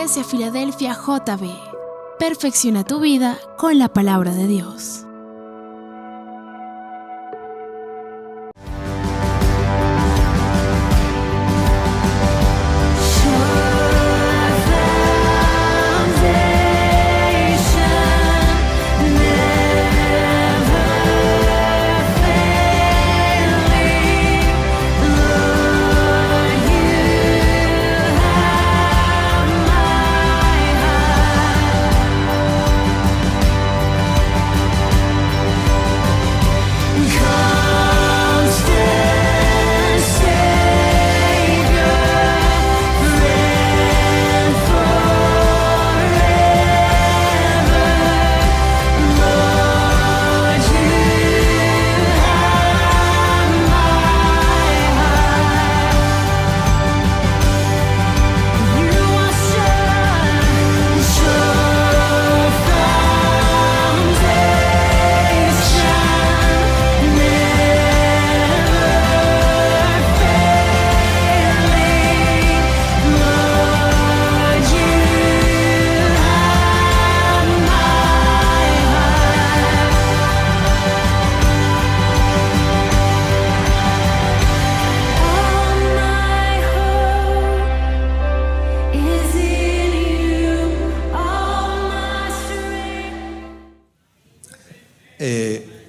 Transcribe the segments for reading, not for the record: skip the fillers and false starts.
Iglesia Filadelfia JB. Perfecciona tu vida con la palabra de Dios.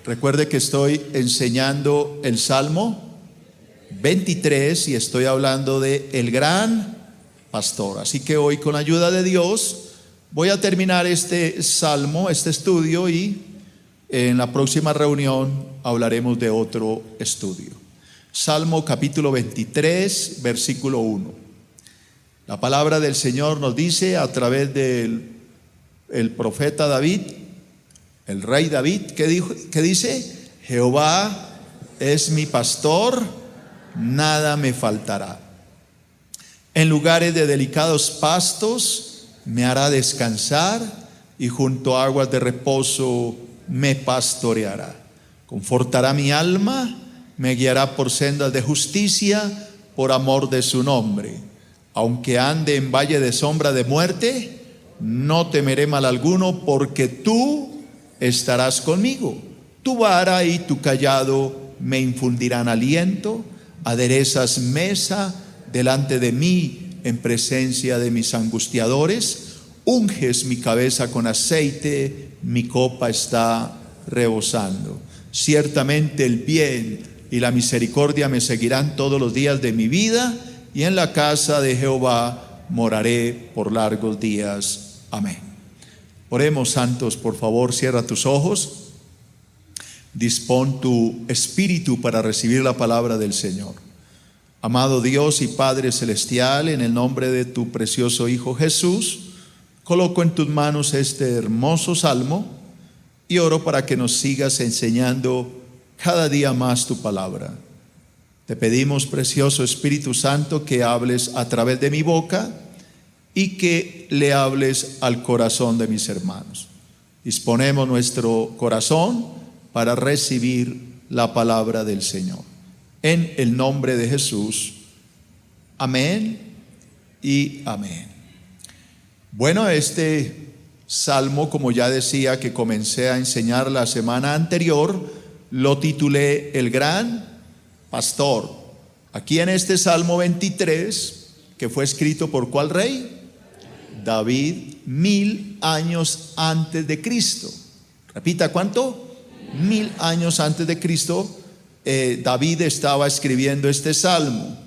Recuerde que estoy enseñando el Salmo 23 y estoy hablando de el gran pastor. Así que hoy, con la ayuda de Dios, voy a terminar este salmo, este estudio, y en la próxima reunión hablaremos de otro estudio. Salmo capítulo 23, versículo 1. La palabra del Señor nos dice a través del profeta David, el rey David, ¿qué dice? Jehová es mi pastor, nada me faltará. En lugares de delicados pastos me hará descansar, y junto a aguas de reposo me pastoreará. Confortará mi alma, me guiará por sendas de justicia, por amor de su nombre. Aunque ande en valle de sombra de muerte, no temeré mal alguno, porque tú estarás conmigo. Tu vara y tu cayado me infundirán aliento. Aderezas mesa delante de mí en presencia de mis angustiadores. Unges mi cabeza con aceite, mi copa está rebosando. Ciertamente el bien y la misericordia me seguirán todos los días de mi vida, y en la casa de Jehová moraré por largos días. Amén. Oremos, santos, por favor, cierra tus ojos, dispón tu espíritu para recibir la palabra del Señor. Amado Dios y Padre Celestial, en el nombre de tu precioso Hijo Jesús, coloco en tus manos este hermoso salmo y oro para que nos sigas enseñando cada día más tu palabra. Te pedimos, precioso Espíritu Santo, que hables a través de mi boca y que le hables al corazón de mis hermanos. Disponemos nuestro corazón para recibir la palabra del Señor. En el nombre de Jesús. Amén y amén. Bueno, este salmo, como ya decía que comencé a enseñar la semana anterior, lo titulé El gran pastor. Aquí en este Salmo 23, que fue escrito por ¿cuál rey? David, 1000 años antes de Cristo. Repita, ¿cuánto? 1000 años antes de Cristo, David estaba escribiendo este salmo.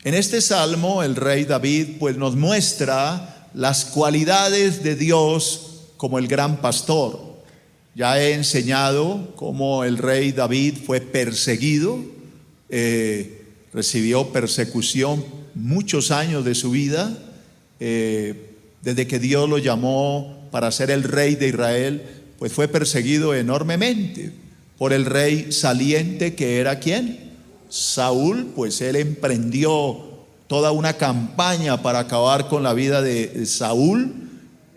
En este salmo, el rey David pues nos muestra las cualidades de Dios como el gran pastor. Ya he enseñado cómo el rey David fue perseguido, recibió persecución muchos años de su vida, desde que Dios lo llamó para ser el rey de Israel, pues fue perseguido enormemente por el rey saliente, que era ¿quién? Saúl. Pues él emprendió toda una campaña para acabar con la vida de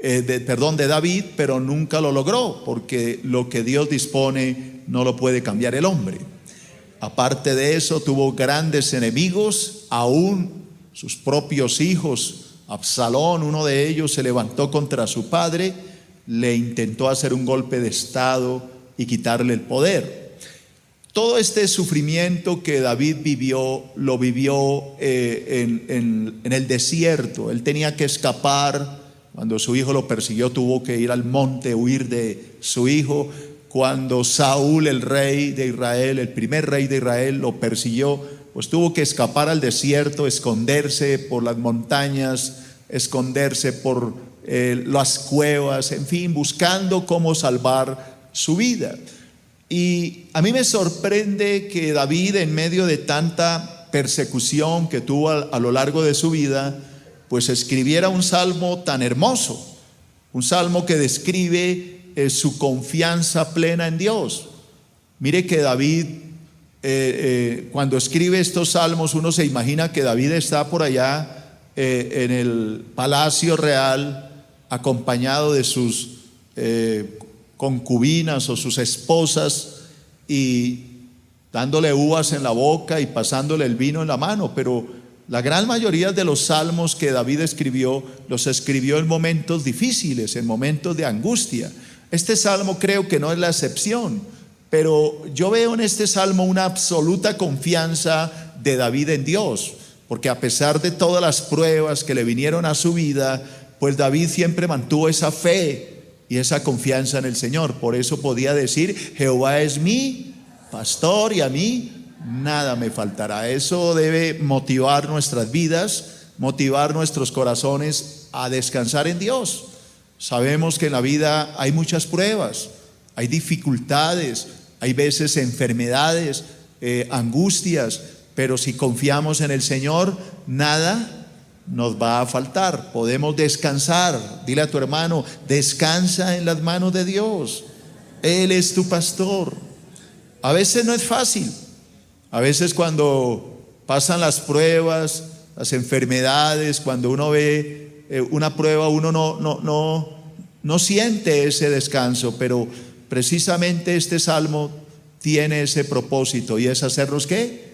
de David, pero nunca lo logró, porque lo que Dios dispone no lo puede cambiar el hombre. Aparte de eso, tuvo grandes enemigos, aún sus propios hijos Absalón, uno de ellos, se levantó contra su padre, le intentó hacer un golpe de estado y quitarle el poder. Todo este sufrimiento que David vivió, lo vivió en el desierto. Él tenía que escapar. Cuando su hijo lo persiguió, tuvo que ir al monte, huir de su hijo. Cuando Saúl, el rey de Israel, el primer rey de Israel, lo persiguió, pues tuvo que escapar al desierto, esconderse por las montañas, esconderse por las cuevas, en fin, buscando cómo salvar su vida. Y a mí me sorprende que David, en medio de tanta persecución que tuvo a lo largo de su vida, pues escribiera un salmo tan hermoso, un salmo que describe su confianza plena en Dios. Mire que David, cuando escribe estos salmos, uno se imagina que David está por allá en el palacio real, acompañado de sus concubinas o sus esposas, y dándole uvas en la boca y pasándole el vino en la mano. Pero la gran mayoría de los salmos que David escribió, los escribió en momentos difíciles, en momentos de angustia. Este salmo creo que no es la excepción, pero yo veo en este salmo una absoluta confianza de David en Dios, porque a pesar de todas las pruebas que le vinieron a su vida, pues David siempre mantuvo esa fe y esa confianza en el Señor. Por eso podía decir: Jehová es mi pastor y a mí nada me faltará. Eso debe motivar nuestras vidas, motivar nuestros corazones a descansar en Dios. Sabemos que en la vida hay muchas pruebas, hay dificultades, hay veces enfermedades, angustias, pero si confiamos en el Señor, nada nos va a faltar. Podemos descansar. Dile a tu hermano: descansa en las manos de Dios. Él es tu pastor. A veces no es fácil. A veces cuando pasan las pruebas, las enfermedades, cuando uno ve una prueba, uno no siente ese descanso, pero precisamente este salmo tiene ese propósito, y es hacernos ¿qué?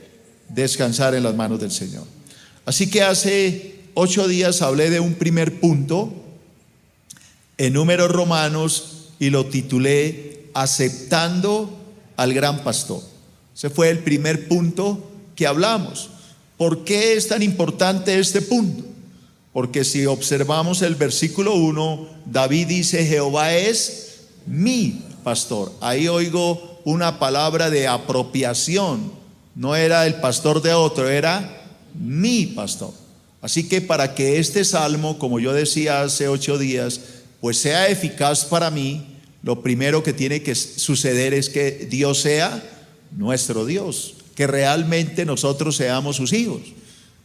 Descansar en las manos del Señor. Así que hace 8 días hablé de un primer punto en Números Romanos y lo titulé Aceptando al Gran Pastor. Ese fue el primer punto que hablamos. ¿Por qué es tan importante este punto? Porque si observamos el versículo 1, David dice: Jehová es mi pastor. Ahí oigo una palabra de apropiación. No era el pastor de otro, era mi pastor. Así que para que este salmo, como yo decía hace 8 días, pues sea eficaz para mí, lo primero que tiene que suceder es que Dios sea nuestro Dios, que realmente nosotros seamos sus hijos.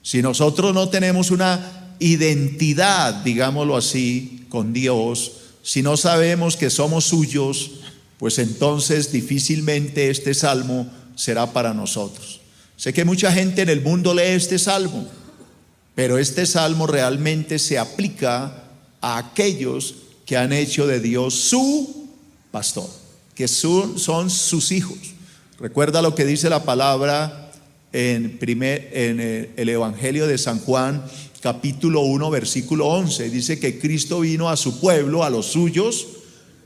Si nosotros no tenemos una identidad, digámoslo así, con Dios, si no sabemos que somos suyos, pues entonces difícilmente este salmo será para nosotros. Sé que mucha gente en el mundo lee este salmo, pero este salmo realmente se aplica a aquellos que han hecho de Dios su pastor, que son sus hijos. Recuerda lo que dice la palabra en el Evangelio de San Juan, capítulo 1, versículo 11. Dice que Cristo vino a su pueblo, a los suyos,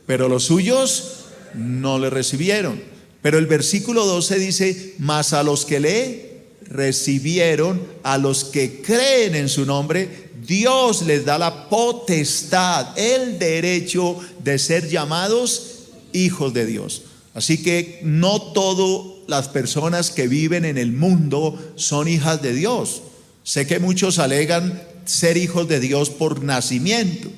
pero los suyos no le recibieron. Pero el versículo 12 dice: mas a los que le recibieron, a los que creen en su nombre, Dios les da la potestad, el derecho de ser llamados hijos de Dios. Así que no todas las personas que viven en el mundo son hijas de Dios. Sé que muchos alegan ser hijos de Dios por nacimiento,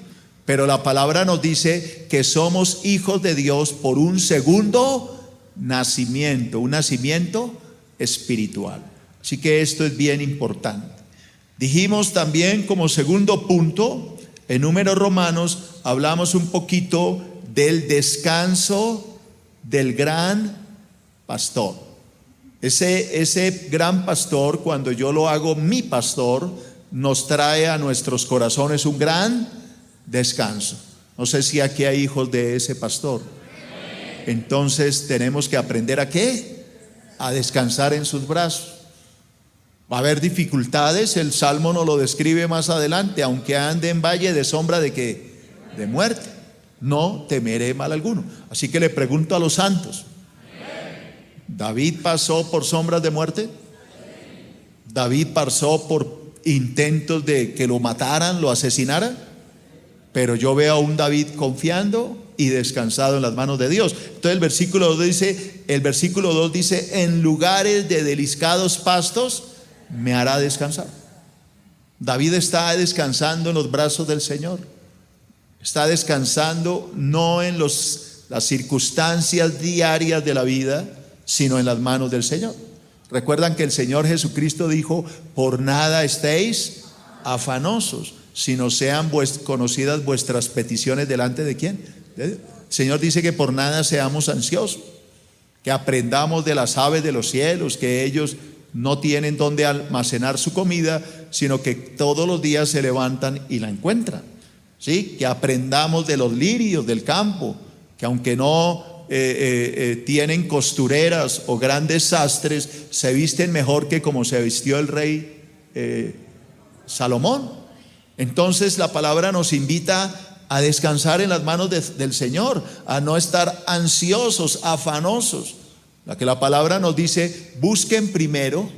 pero la palabra nos dice que somos hijos de Dios por un segundo nacimiento, un nacimiento espiritual. Así que esto es bien importante. Dijimos también, como segundo punto, en Números Romanos hablamos un poquito del descanso del gran pastor. Ese gran pastor, cuando yo lo hago mi pastor, nos trae a nuestros corazones un gran descanso. No sé si aquí hay hijos de ese pastor. Entonces tenemos que aprender ¿a qué? A descansar en sus brazos. Va a haber dificultades, el Salmo nos lo describe más adelante. Aunque ande en valle de sombra de ¿qué? De muerte, no temeré mal alguno. Así que le pregunto a los santos: ¿David pasó por sombras de muerte? ¿David pasó por intentos de que lo mataran, lo asesinaran? Pero yo veo a un David confiando y descansado en las manos de Dios. Entonces el versículo 2 dice: en lugares de delicados pastos me hará descansar. David está descansando en los brazos del Señor. Está descansando no en las circunstancias diarias de la vida, sino en las manos del Señor. Recuerdan que el Señor Jesucristo dijo: por nada estéis afanosos, sino sean conocidas vuestras peticiones delante de ¿quién? De Dios. El Señor dice que por nada seamos ansiosos, que aprendamos de las aves de los cielos, que ellos no tienen donde almacenar su comida, sino que todos los días se levantan y la encuentran. ¿Sí? Que aprendamos de los lirios del campo, que aunque no tienen costureras o grandes sastres, se visten mejor que como se vistió el rey Salomón. Entonces la palabra nos invita a descansar en las manos del Señor, a no estar ansiosos, afanosos. La palabra nos dice: busquen primero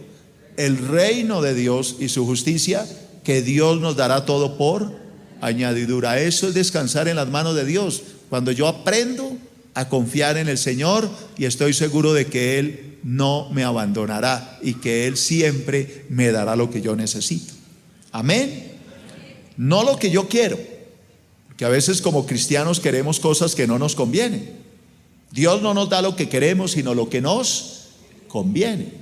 el reino de Dios y su justicia, que Dios nos dará todo por añadidura. Eso es descansar en las manos de Dios. Cuando yo aprendo a confiar en el Señor y estoy seguro de que Él no me abandonará y que Él siempre me dará lo que yo necesito. Amén. No lo que yo quiero, que a veces como cristianos queremos cosas que no nos convienen. Dios no nos da lo que queremos, sino lo que nos conviene.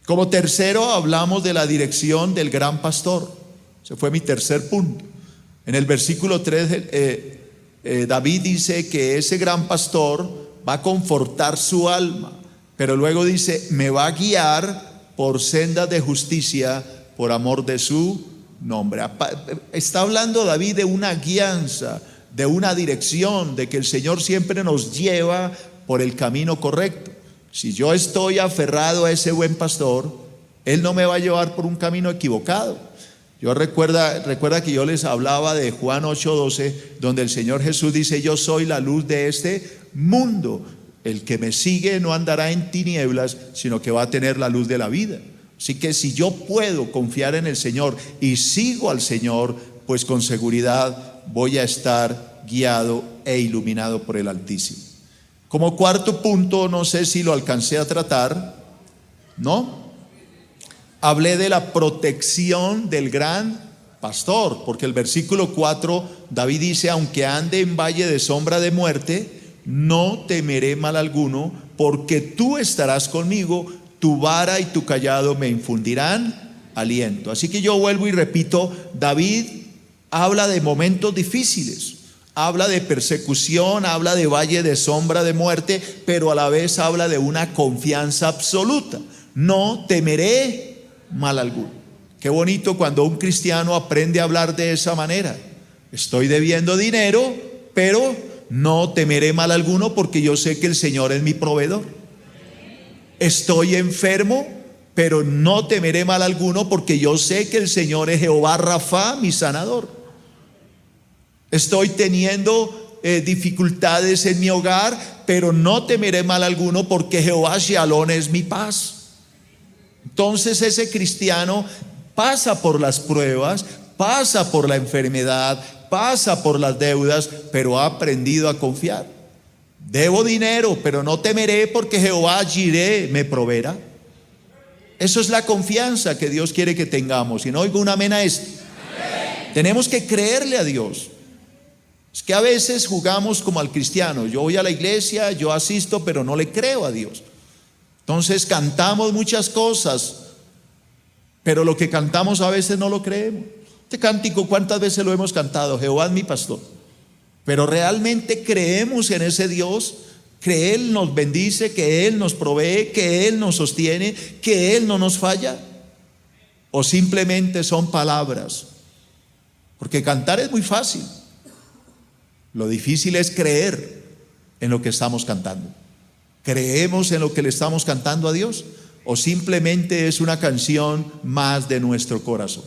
Como tercero, hablamos de la dirección del gran pastor. Ese fue mi tercer punto. En el versículo 3, David dice que ese gran pastor va a confortar su alma, pero luego dice: me va a guiar por sendas de justicia por amor de su nombre. Está hablando David de una guianza, de una dirección, de que el Señor siempre nos lleva por el camino correcto. Si yo estoy aferrado a ese buen pastor, Él no me va a llevar por un camino equivocado. Yo recuerda que yo les hablaba de Juan 8:12, donde el Señor Jesús dice: yo soy la luz de este mundo. El que me sigue no andará en tinieblas, sino que va a tener la luz de la vida. Así que si yo puedo confiar en el Señor y sigo al Señor, pues con seguridad voy a estar guiado e iluminado por el Altísimo. Como cuarto punto, no sé si lo alcancé a tratar, ¿no? Hablé de la protección del gran pastor, porque el versículo 4, David dice: aunque ande en valle de sombra de muerte, no temeré mal alguno, porque tú estarás conmigo, tu vara y tu cayado me infundirán aliento. Así que yo vuelvo y repito, David habla de momentos difíciles, habla de persecución, habla de valle de sombra de muerte, pero a la vez habla de una confianza absoluta: no temeré mal alguno. Qué bonito cuando un cristiano aprende a hablar de esa manera. Estoy debiendo dinero, pero no temeré mal alguno, porque yo sé que el Señor es mi proveedor. Estoy enfermo, pero no temeré mal alguno, porque yo sé que el Señor es Jehová Rafa, mi sanador. Estoy teniendo dificultades en mi hogar, pero no temeré mal alguno, porque Jehová Shalom es mi paz. Entonces ese cristiano pasa por las pruebas, pasa por la enfermedad, pasa por las deudas, pero ha aprendido a confiar. Debo dinero, pero no temeré, porque Jehová Jireh me proveerá. Eso es la confianza que Dios quiere que tengamos. Y no oigo un amén a esto. Tenemos que creerle a Dios. Es que a veces jugamos como al cristiano: yo voy a la iglesia, yo asisto, pero no le creo a Dios. Entonces cantamos muchas cosas, pero lo que cantamos a veces no lo creemos. Este cántico, ¿cuántas veces lo hemos cantado? Jehová es mi pastor. Pero realmente creemos en ese Dios, que Él nos bendice, que Él nos provee, que Él nos sostiene, que Él no nos falla. O simplemente son palabras. Porque cantar es muy fácil. Lo difícil es creer en lo que estamos cantando. ¿Creemos en lo que le estamos cantando a Dios? o simplemente es una canción más de nuestro corazón.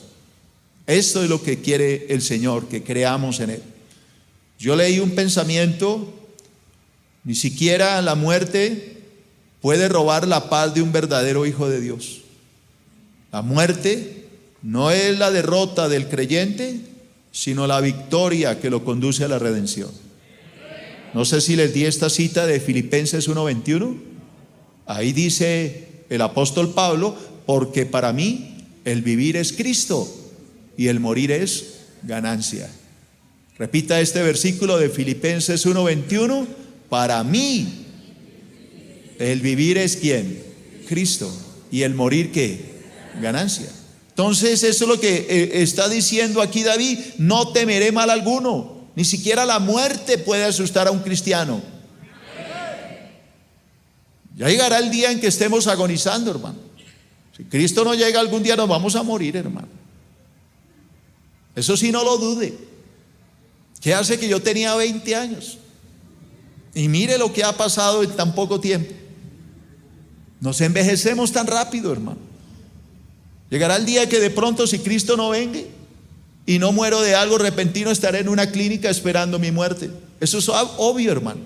Esto es lo que quiere el Señor, que creamos en Él. Yo leí un pensamiento: ni siquiera la muerte puede robar la paz de un verdadero hijo de Dios. La muerte no es la derrota del creyente, sino la victoria que lo conduce a la redención. No sé si les di esta cita de Filipenses 1:21. Ahí dice el apóstol Pablo: porque para mí el vivir es Cristo y el morir es ganancia. Repita este versículo de Filipenses 1:21: para mí el vivir es ¿quién? Cristo. Y el morir ¿qué? Ganancia. Entonces eso es lo que está diciendo aquí David: no temeré mal alguno. Ni siquiera la muerte puede asustar a un cristiano. Ya llegará el día en que estemos agonizando, hermano. Si Cristo no llega algún día, nos vamos a morir, hermano. Eso sí, no lo dude. ¿Qué hace que yo tenía 20 años? Y mire lo que ha pasado en tan poco tiempo. Nos envejecemos tan rápido, hermano. Llegará el día que de pronto, si Cristo no venga y no muero de algo repentino, estaré en una clínica esperando mi muerte. Eso es obvio, hermano.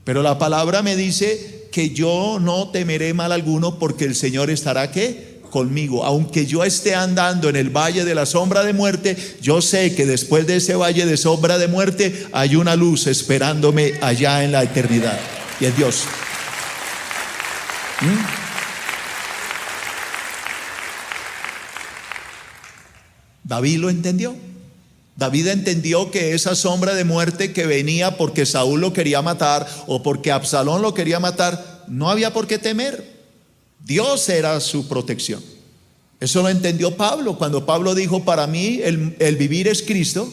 Pero la palabra me dice que yo no temeré mal alguno, porque el Señor estará ¿qué? Conmigo. Aunque yo esté andando en el valle de la sombra de muerte, yo sé que después de ese valle de sombra de muerte hay una luz esperándome allá en la eternidad, y es Dios. David lo entendió. David entendió que esa sombra de muerte que venía porque Saúl lo quería matar o porque Absalón lo quería matar, no había por qué temer. Dios era su protección. Eso lo entendió Pablo cuando Pablo dijo: para mí el vivir es Cristo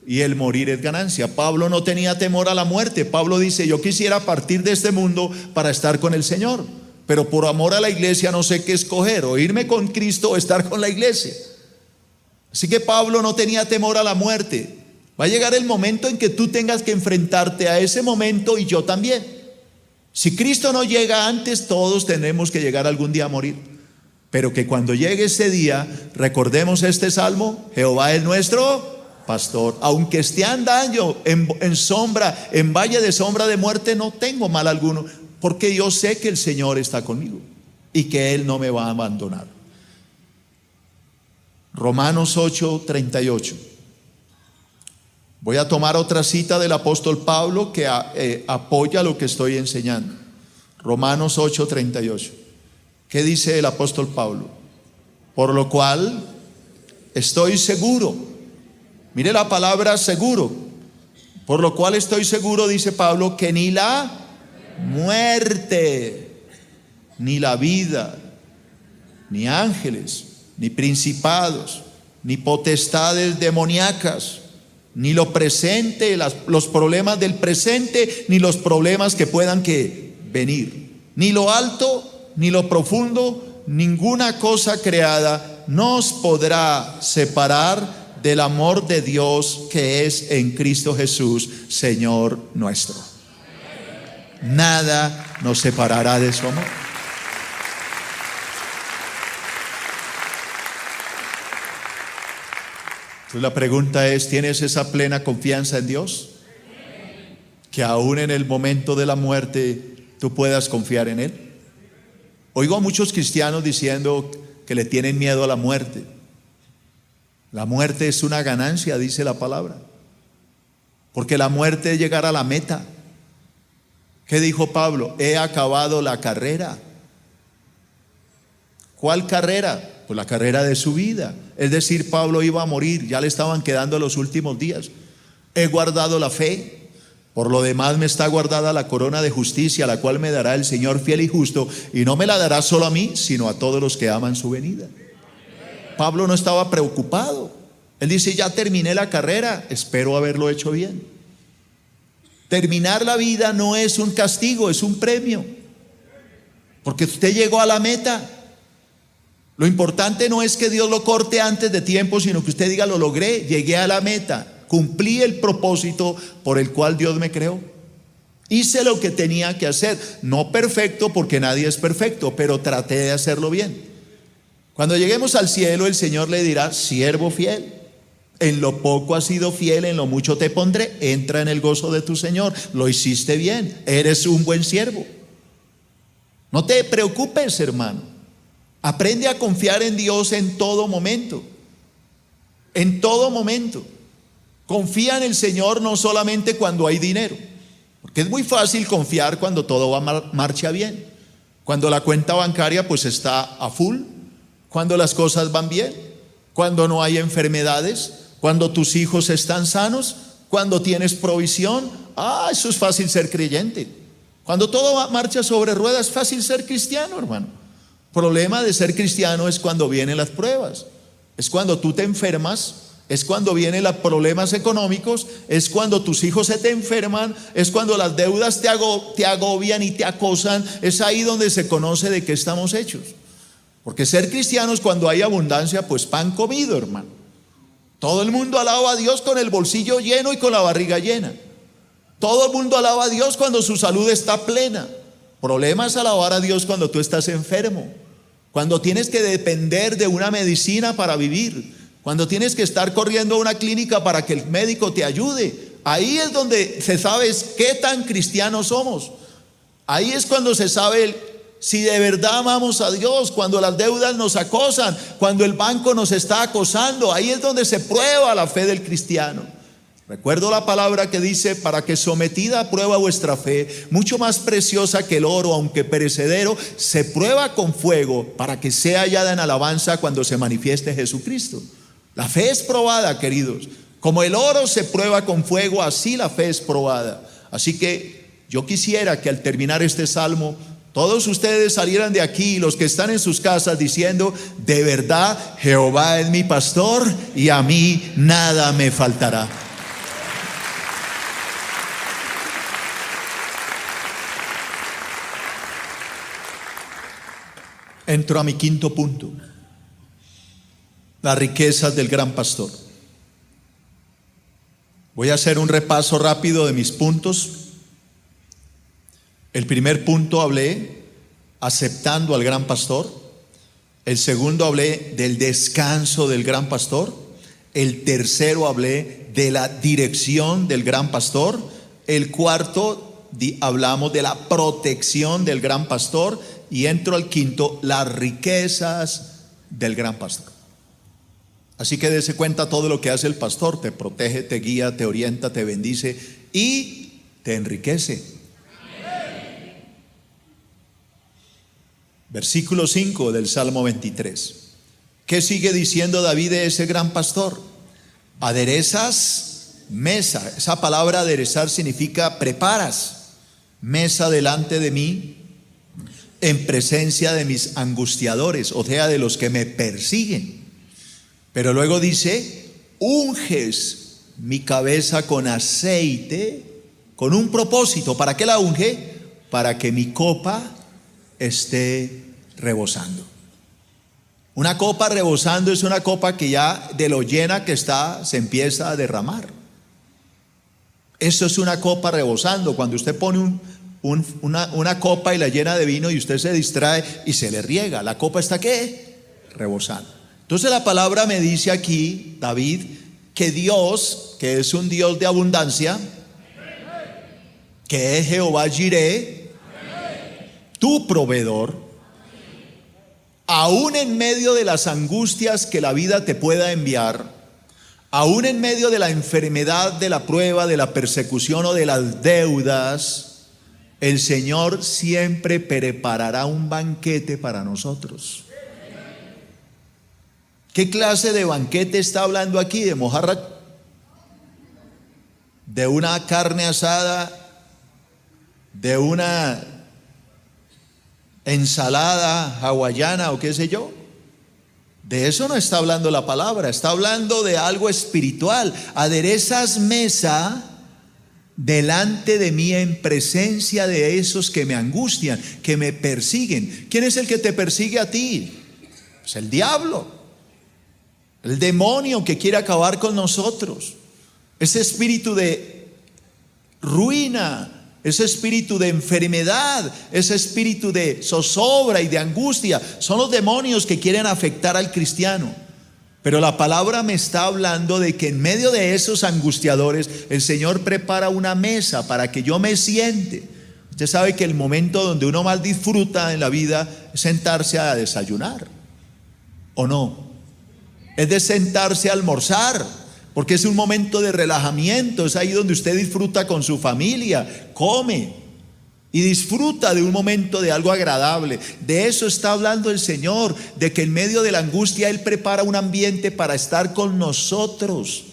y el morir es ganancia. Pablo no tenía temor a la muerte. Pablo dice: yo quisiera partir de este mundo para estar con el Señor, pero por amor a la iglesia no sé qué escoger: o irme con Cristo o estar con la iglesia. Así que Pablo no tenía temor a la muerte. Va a llegar el momento en que tú tengas que enfrentarte a ese momento, y yo también. Si Cristo no llega antes, todos tenemos que llegar algún día a morir. Pero que cuando llegue ese día, recordemos este salmo: Jehová es nuestro pastor. Aunque esté andando en sombra, en valle de sombra de muerte, no tengo mal alguno, porque yo sé que el Señor está conmigo y que Él no me va a abandonar. Romanos 8:38. Voy a tomar otra cita del apóstol Pablo que apoya lo que estoy enseñando. Romanos 8:38. ¿Qué dice el apóstol Pablo? Por lo cual estoy seguro. Mire la palabra seguro. Por lo cual estoy seguro, dice Pablo, que ni la muerte, ni la vida, ni ángeles, ni principados, ni potestades demoníacas, ni lo presente, los problemas del presente, ni los problemas que puedan venir, ni lo alto, ni lo profundo, ninguna cosa creada nos podrá separar del amor de Dios que es en Cristo Jesús, Señor nuestro. Nada nos separará de su amor. Entonces la pregunta es: ¿tienes esa plena confianza en Dios? Que aún en el momento de la muerte tú puedas confiar en Él. Oigo a muchos cristianos diciendo que le tienen miedo a la muerte. La muerte es una ganancia, dice la palabra, porque la muerte es llegar a la meta. ¿Qué dijo Pablo? He acabado la carrera. ¿Cuál carrera? Pues la carrera de su vida. Es decir, Pablo iba a morir, ya le estaban quedando los últimos días. He guardado la fe, por lo demás me está guardada la corona de justicia, la cual me dará el Señor fiel y justo, y no me la dará solo a mí, sino a todos los que aman su venida. Pablo no estaba preocupado. Él dice: ya terminé la carrera, espero haberlo hecho bien. Terminar la vida no es un castigo, es un premio, porque usted llegó a la meta. Lo importante no es que Dios lo corte antes de tiempo, sino que usted diga: lo logré, llegué a la meta, cumplí el propósito por el cual Dios me creó. Hice lo que tenía que hacer, no perfecto porque nadie es perfecto, pero traté de hacerlo bien. Cuando lleguemos al cielo, el Señor le dirá: siervo fiel, en lo poco has sido fiel, en lo mucho te pondré, entra en el gozo de tu Señor. Lo hiciste bien, eres un buen siervo. No te preocupes, hermano. Aprende a confiar en Dios en todo momento. En todo momento. Confía en el Señor no solamente cuando hay dinero, porque es muy fácil confiar cuando todo marcha bien, cuando la cuenta bancaria pues está a full, cuando las cosas van bien, cuando no hay enfermedades, cuando tus hijos están sanos, cuando tienes provisión. Eso es fácil ser creyente. Cuando todo marcha sobre ruedas, es fácil ser cristiano, hermano. Problema de ser cristiano es cuando vienen las pruebas, es cuando tú te enfermas, es cuando vienen los problemas económicos, es cuando tus hijos se te enferman, es cuando las deudas te agobian y te acosan. Es ahí donde se conoce de qué estamos hechos. Porque ser cristianos, cuando hay abundancia, pues pan comido, hermano. Todo el mundo alaba a Dios con el bolsillo lleno y con la barriga llena. Todo el mundo alaba a Dios cuando su salud está plena. Problema es alabar a Dios cuando tú estás enfermo, cuando tienes que depender de una medicina para vivir, cuando tienes que estar corriendo a una clínica para que el médico te ayude. Ahí es donde se sabe qué tan cristianos somos. Ahí es cuando se sabe si de verdad amamos a Dios. Cuando las deudas nos acosan, cuando el banco nos está acosando, ahí es donde se prueba la fe del cristiano. Recuerdo la palabra que dice: para que sometida a prueba vuestra fe, mucho más preciosa que el oro, aunque perecedero, se prueba con fuego, para que sea hallada en alabanza cuando se manifieste Jesucristo. La fe es probada, queridos. Como el oro se prueba con fuego, así la fe es probada. Así que yo quisiera que al terminar este salmo, todos ustedes salieran de aquí, los que están en sus casas, diciendo: de verdad, Jehová es mi pastor y a mí nada me faltará. Entro a mi quinto punto: las riquezas del gran pastor. Voy a hacer un repaso rápido de mis puntos. El primer punto hablé aceptando al gran pastor. El segundo hablé del descanso del gran pastor. El tercero hablé de la dirección del gran pastor. El cuarto hablamos de la protección del gran pastor. Y entro al quinto: las riquezas del gran pastor. Así que dése cuenta todo lo que hace el pastor: te protege, te guía, te orienta, te bendice y te enriquece. Versículo 5 del Salmo 23. ¿Qué sigue diciendo David de ese gran pastor? Aderezas mesa. Esa palabra aderezar significa preparas mesa delante de mí en presencia de mis angustiadores, o sea, de los que me persiguen. Pero luego dice: unges mi cabeza con aceite, con un propósito. ¿Para qué la unge? Para que mi copa esté rebosando. Una copa rebosando es una copa que ya de lo llena que está se empieza a derramar. Eso es una copa rebosando. Cuando usted pone una copa y la llena de vino y usted se distrae y se le riega, la copa está ¿qué? Rebosando. Entonces la palabra me dice aquí, David, que Dios, que es un Dios de abundancia, que es Jehová Jireh, tu proveedor, aún en medio de las angustias que la vida te pueda enviar, aún en medio de la enfermedad, de la prueba, de la persecución o de las deudas, el Señor siempre preparará un banquete para nosotros. ¿Qué clase de banquete está hablando aquí? ¿De mojarra? ¿De una carne asada? ¿De una ensalada hawaiana o qué sé yo? De eso no está hablando la palabra. Está hablando de algo espiritual. Aderezas mesa delante de mí en presencia de esos que me angustian, que me persiguen. ¿Quién es el que te persigue a ti? Pues el diablo. El demonio que quiere acabar con nosotros. Ese espíritu de ruina, ese espíritu de enfermedad, ese espíritu de zozobra y de angustia, son los demonios que quieren afectar al cristiano. Pero la palabra me está hablando de que en medio de esos angustiadores el Señor prepara una mesa para que yo me siente. Usted sabe que el momento donde uno más disfruta en la vida es sentarse a desayunar, ¿o no? Es de sentarse a almorzar, porque es un momento de relajamiento. Es ahí donde usted disfruta con su familia, come y disfruta de un momento de algo agradable. De eso está hablando el Señor, de que en medio de la angustia Él prepara un ambiente para estar con nosotros.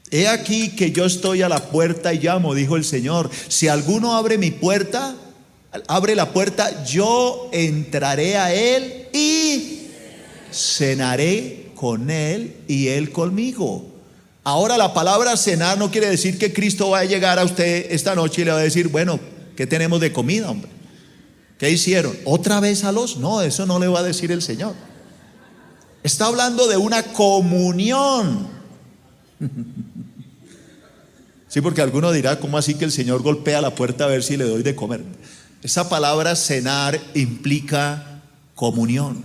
He aquí que yo estoy a la puerta y llamo, dijo el Señor. Si alguno abre la puerta, yo entraré a él y cenaré con él y él conmigo. Ahora, la palabra cenar no quiere decir que Cristo va a llegar a usted esta noche y le va a decir: bueno, ¿qué tenemos de comida, hombre? ¿Qué hicieron? ¿Otra vez a los? No, eso no le va a decir el Señor. Está hablando de una comunión. Sí, porque alguno dirá: ¿cómo así que el Señor golpea la puerta a ver si le doy de comer? Esa palabra cenar implica comunión.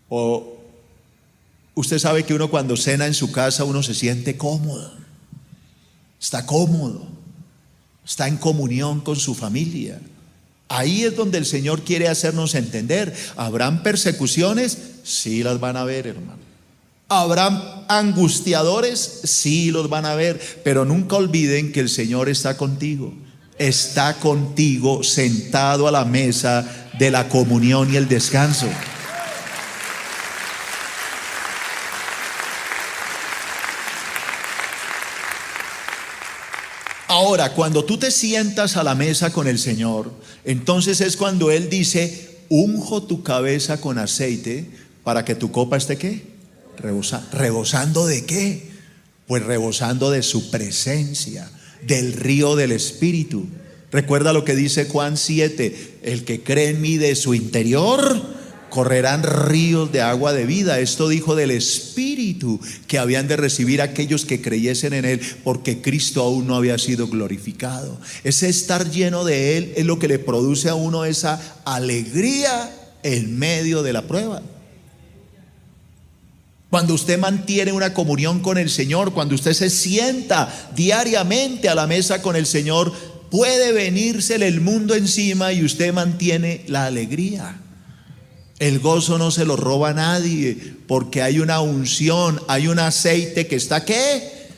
O usted sabe que uno cuando cena en su casa, uno se siente cómodo, está cómodo, está en comunión con su familia. Ahí es donde el Señor quiere hacernos entender. ¿Habrán persecuciones? Sí, las van a ver, hermano. ¿Habrán angustiadores? Sí, los van a ver. Pero nunca olviden que el Señor está contigo. Está contigo sentado a la mesa de la comunión y el descanso. Ahora, cuando tú te sientas a la mesa con el Señor, entonces es cuando Él dice: unjo tu cabeza con aceite para que tu copa esté ¿qué? ¿Rebosando de qué? Pues rebosando de su presencia, del río del Espíritu. Recuerda lo que dice Juan 7: el que cree en mí, de su interior correrán ríos de agua de vida. Esto dijo del Espíritu que habían de recibir aquellos que creyesen en Él, porque Cristo aún no había sido glorificado. Ese estar lleno de Él es lo que le produce a uno esa alegría en medio de la prueba. Cuando usted mantiene una comunión con el Señor, cuando usted se sienta diariamente a la mesa con el Señor, puede venírsele el mundo encima y usted mantiene la alegría. El gozo no se lo roba a nadie, porque hay una unción, hay un aceite que está ¿qué?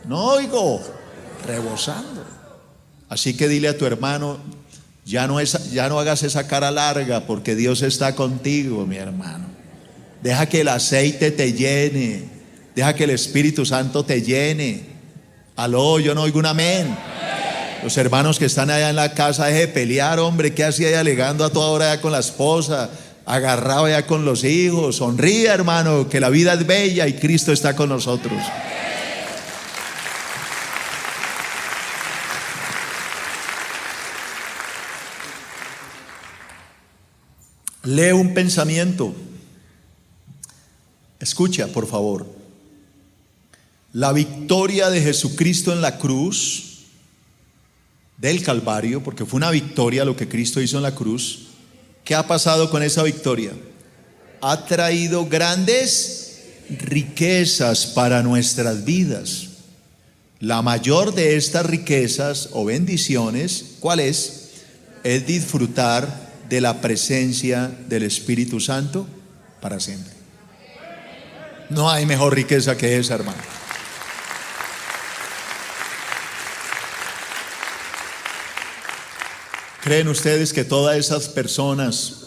No oigo, rebosando. Así que dile a tu hermano: ya no hagas esa cara larga, porque Dios está contigo, mi hermano. Deja que el aceite te llene, deja que el Espíritu Santo te llene. Aló, yo no oigo un amén. Los hermanos que están allá en la casa, deje de pelear, hombre. ¿Qué hacía ahí alegando a toda hora ya con la esposa? Agarrado ya con los hijos. Sonríe, hermano, que la vida es bella y Cristo está con nosotros. Lee un pensamiento. Escucha, por favor. La victoria de Jesucristo en la cruz del Calvario, porque fue una victoria lo que Cristo hizo en la cruz. ¿Qué ha pasado con esa victoria? Ha traído grandes riquezas para nuestras vidas. La mayor de estas riquezas o bendiciones, ¿cuál es? Es disfrutar de la presencia del Espíritu Santo para siempre. No hay mejor riqueza que esa, hermano. ¿Creen ustedes que todas esas personas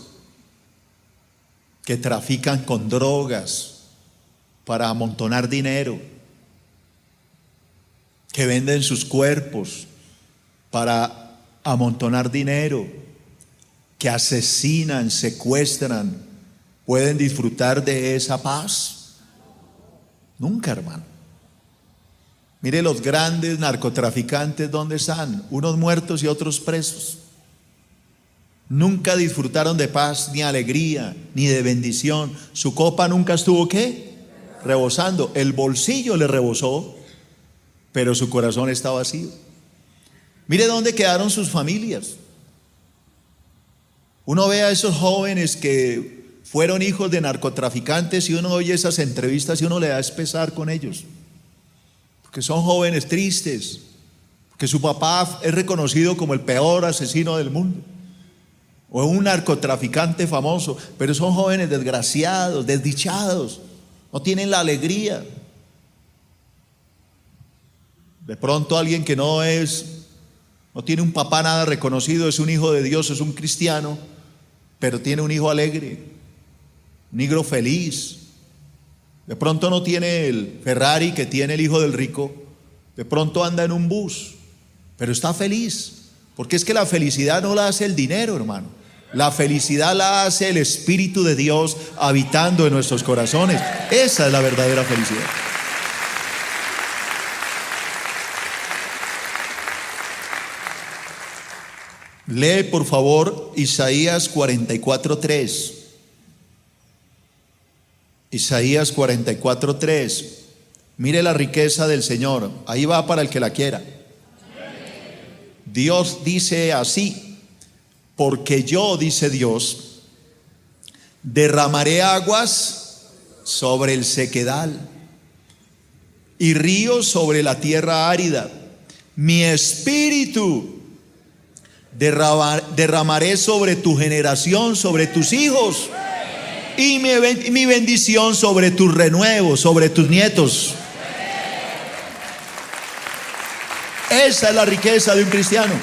que trafican con drogas para amontonar dinero, que venden sus cuerpos para amontonar dinero, que asesinan, secuestran, pueden disfrutar de esa paz? Nunca, hermano. Mire los grandes narcotraficantes, ¿dónde están? Unos muertos y otros presos. Nunca disfrutaron de paz, ni alegría, ni de bendición. Su copa nunca estuvo ¿qué? Rebosando. El bolsillo le rebosó, pero su corazón está vacío. Mire dónde quedaron sus familias. Uno ve a esos jóvenes que fueron hijos de narcotraficantes y uno oye esas entrevistas y uno le da pesar con ellos, porque son jóvenes tristes, porque su papá es reconocido como el peor asesino del mundo, o un narcotraficante famoso, pero son jóvenes desgraciados, desdichados, no tienen la alegría. De pronto alguien que no tiene un papá nada reconocido, es un hijo de Dios, es un cristiano, pero tiene un hijo alegre, un hijo feliz. De pronto no tiene el Ferrari que tiene el hijo del rico, de pronto anda en un bus, pero está feliz, porque es que la felicidad no la hace el dinero, hermano. La felicidad la hace el Espíritu de Dios habitando en nuestros corazones. Esa es la verdadera felicidad. Lee por favor Isaías 44:3. Isaías 44:3. Mire la riqueza del Señor. Ahí va para el que la quiera. Dios dice así: porque yo, dice Dios, derramaré aguas sobre el sequedal y ríos sobre la tierra árida. Mi espíritu derramaré sobre tu generación, sobre tus hijos, y mi bendición sobre tus renuevos, sobre tus nietos. Esa es la riqueza de un cristiano.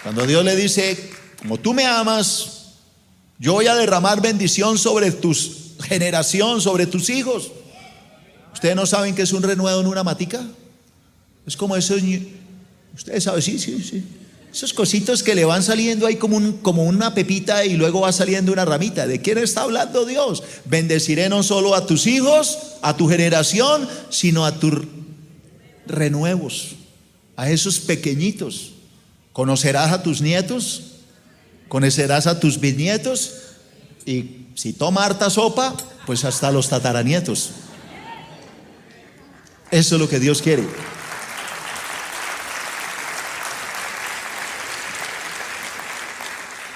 Cuando Dios le dice: como tú me amas, yo voy a derramar bendición sobre tu generación, sobre tus hijos. ¿Ustedes no saben qué es un renuevo en una matica? Es como esos, ustedes saben, sí. Esos cositos que le van saliendo ahí como una pepita y luego va saliendo una ramita. ¿De quién está hablando Dios? Bendeciré no solo a tus hijos, a tu generación, sino a tus renuevos, a esos pequeñitos. Conocerás a tus nietos, conocerás a tus bisnietos, y si toma harta sopa, pues hasta los tataranietos. Eso es lo que Dios quiere.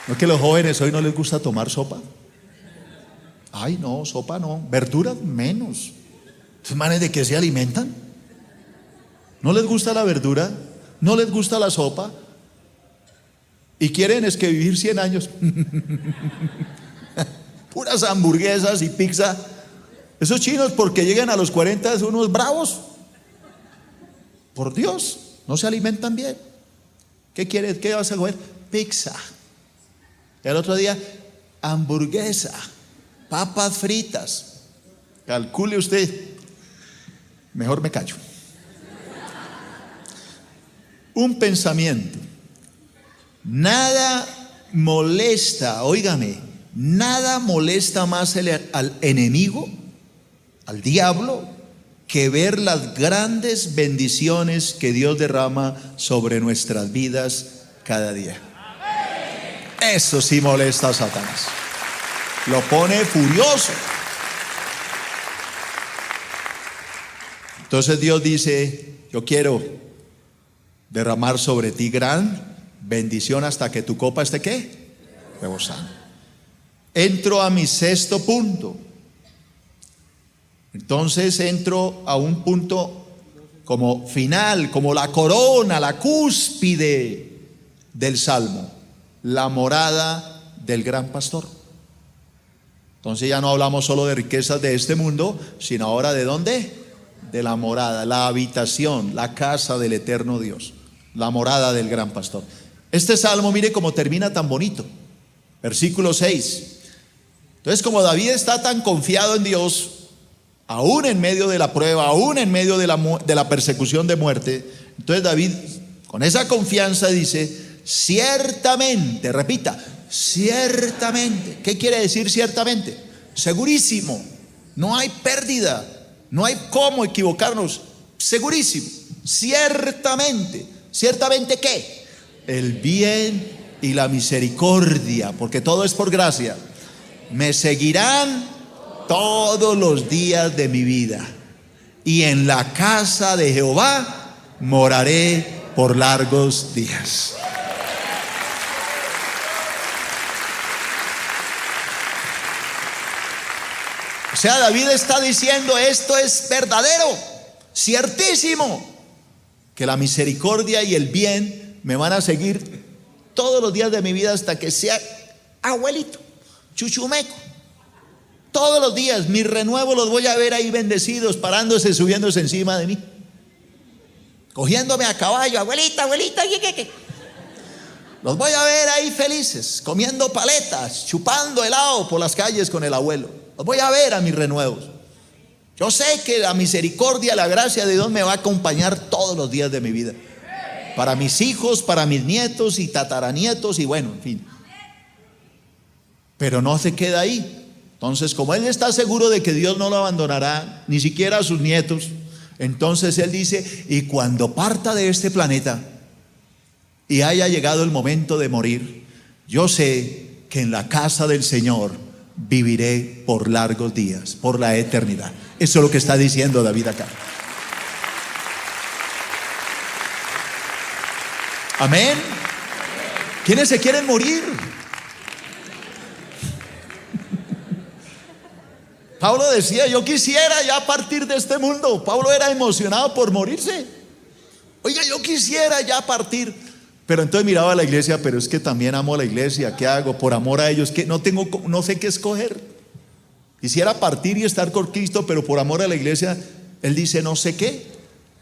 ¿No es que los jóvenes hoy no les gusta tomar sopa? Ay, no, sopa no, verduras menos. ¿Esos manes de qué se alimentan? ¿No les gusta la verdura? ¿No les gusta la sopa? Y quieren es que vivir 100 años. Puras hamburguesas y pizza. Esos chinos, porque llegan a los 40 son unos bravos. Por Dios, no se alimentan bien. ¿Qué quieres? ¿Qué vas a comer? Pizza. El otro día, hamburguesa, papas fritas. Calcule usted. Mejor me callo. Un pensamiento. Nada molesta, óigame, nada molesta más al enemigo, al diablo, que ver las grandes bendiciones que Dios derrama sobre nuestras vidas cada día. Eso sí molesta a Satanás. Lo pone furioso. Entonces Dios dice: yo quiero derramar sobre ti gran bendición hasta que tu copa esté ¿qué? Rebosando. Entro a mi sexto punto. Entonces entro a un punto como final, como la corona, la cúspide del Salmo: la morada del gran pastor. Entonces ya no hablamos solo de riquezas de este mundo, sino ahora ¿de dónde? De la morada, la habitación, la casa del eterno Dios, la morada del gran pastor. Este salmo, mire cómo termina tan bonito. Versículo 6. Entonces, como David está tan confiado en Dios, aún en medio de la prueba, aún en medio de la persecución de muerte, entonces David, con esa confianza, dice: ciertamente, repita, ciertamente. ¿Qué quiere decir ciertamente? Segurísimo, no hay pérdida, no hay cómo equivocarnos, segurísimo, ciertamente. ¿Ciertamente qué? El bien y la misericordia, porque todo es por gracia, me seguirán todos los días de mi vida, y en la casa de Jehová moraré por largos días. O sea, David está diciendo, esto es verdadero, ciertísimo, que la misericordia y el bien me van a seguir todos los días de mi vida hasta que sea abuelito, chuchumeco. Todos los días mis renuevos los voy a ver ahí bendecidos, parándose, subiéndose encima de mí, cogiéndome a caballo, abuelita, ¿qué? Los voy a ver ahí felices, comiendo paletas, chupando helado por las calles con el abuelo. Los voy a ver a mis renuevos. Yo sé que la misericordia, la gracia de Dios me va a acompañar todos los días de mi vida. Para mis hijos, para mis nietos y tataranietos y bueno, en fin. Pero no se queda ahí. Entonces, como él está seguro de que Dios no lo abandonará, ni siquiera a sus nietos, entonces él dice, y cuando parta de este planeta y haya llegado el momento de morir, yo sé que en la casa del Señor viviré por largos días, por la eternidad. Eso es lo que está diciendo David acá. Amén. ¿Quiénes se quieren morir? Pablo decía, yo quisiera ya partir de este mundo. Pablo era emocionado por morirse. Oiga, yo quisiera ya partir. Pero entonces miraba a la iglesia, pero es que también amo a la iglesia. ¿Qué hago? Por amor a ellos, que no sé qué escoger. Quisiera partir y estar con Cristo, pero por amor a la iglesia, él dice no sé qué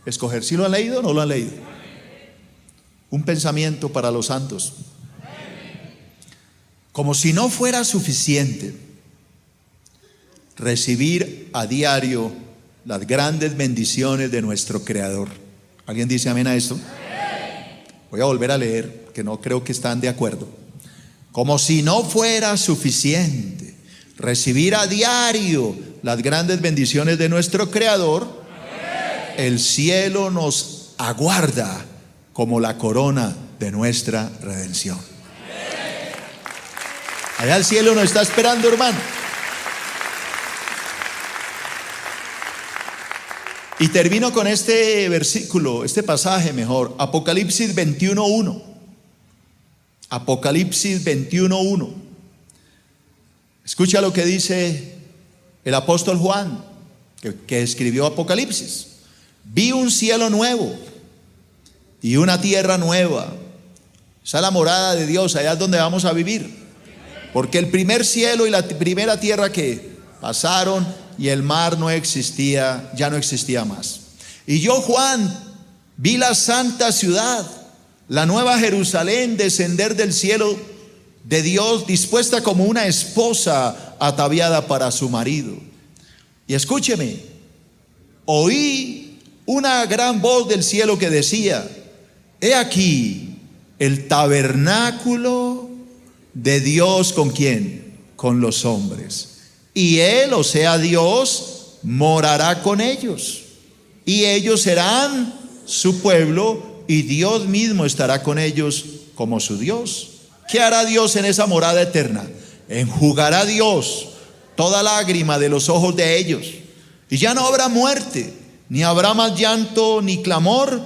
escoger. ¿Sí lo han leído o no lo han leído? Un pensamiento para los santos. Como si no fuera suficiente recibir a diario las grandes bendiciones de nuestro Creador. ¿Alguien dice amén a esto? Voy a volver a leer, que no creo que están de acuerdo. Como si no fuera suficiente recibir a diario las grandes bendiciones de nuestro Creador, el cielo nos aguarda como la corona de nuestra redención. Allá el cielo nos está esperando, hermano. Y termino con este versículo, este pasaje mejor, Apocalipsis 21:1. Apocalipsis 21:1. Escucha lo que dice el apóstol Juan, que escribió Apocalipsis. Vi un cielo nuevo y una tierra nueva. Esa es la morada de Dios, allá es donde vamos a vivir. Porque el primer cielo y la primera tierra que pasaron y el mar no existía, ya no existía más. Y yo, Juan, vi la santa ciudad, la nueva Jerusalén, descender del cielo de Dios, dispuesta como una esposa ataviada para su marido. Y escúcheme, oí una gran voz del cielo que decía: he aquí el tabernáculo de Dios. ¿Con quién? Con los hombres. Y Él, o sea Dios, morará con ellos. Y ellos serán su pueblo, y Dios mismo estará con ellos como su Dios. ¿Qué hará Dios en esa morada eterna? Enjugará Dios toda lágrima de los ojos de ellos. Y ya no habrá muerte, ni habrá más llanto, ni clamor,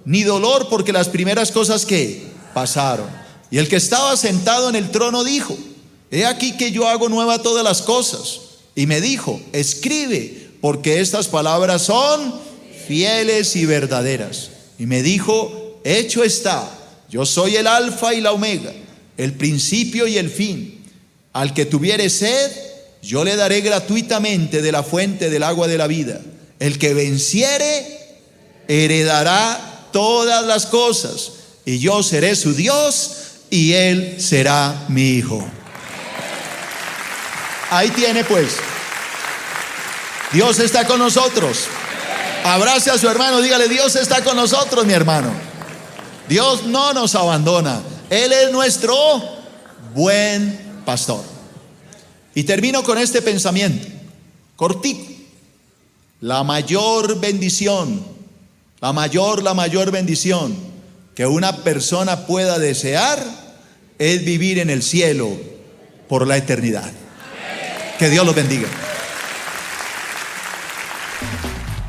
ni dolor, porque las primeras cosas que pasaron. Y el que estaba sentado en el trono dijo: he aquí que yo hago nueva todas las cosas. Y me dijo: escribe, porque estas palabras son fieles y verdaderas. Y me dijo: hecho está, yo soy el alfa y la omega, el principio y el fin. Al que tuviere sed, yo le daré gratuitamente de la fuente del agua de la vida. El que venciere, heredará todas las cosas, y yo seré su Dios, y él será mi hijo. Ahí tiene pues, Dios está con nosotros. Abrace a su hermano, dígale: Dios está con nosotros, mi hermano. Dios no nos abandona. Él es nuestro buen pastor. Y termino con este pensamiento cortico. La mayor bendición, la mayor bendición que una persona pueda desear es vivir en el cielo por la eternidad. Que Dios los bendiga.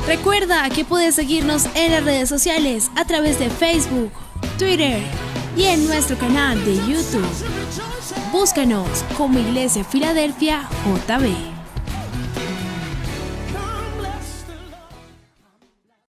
Recuerda que puedes seguirnos en las redes sociales a través de Facebook, Twitter y en nuestro canal de YouTube. Búscanos como Iglesia Filadelfia JB.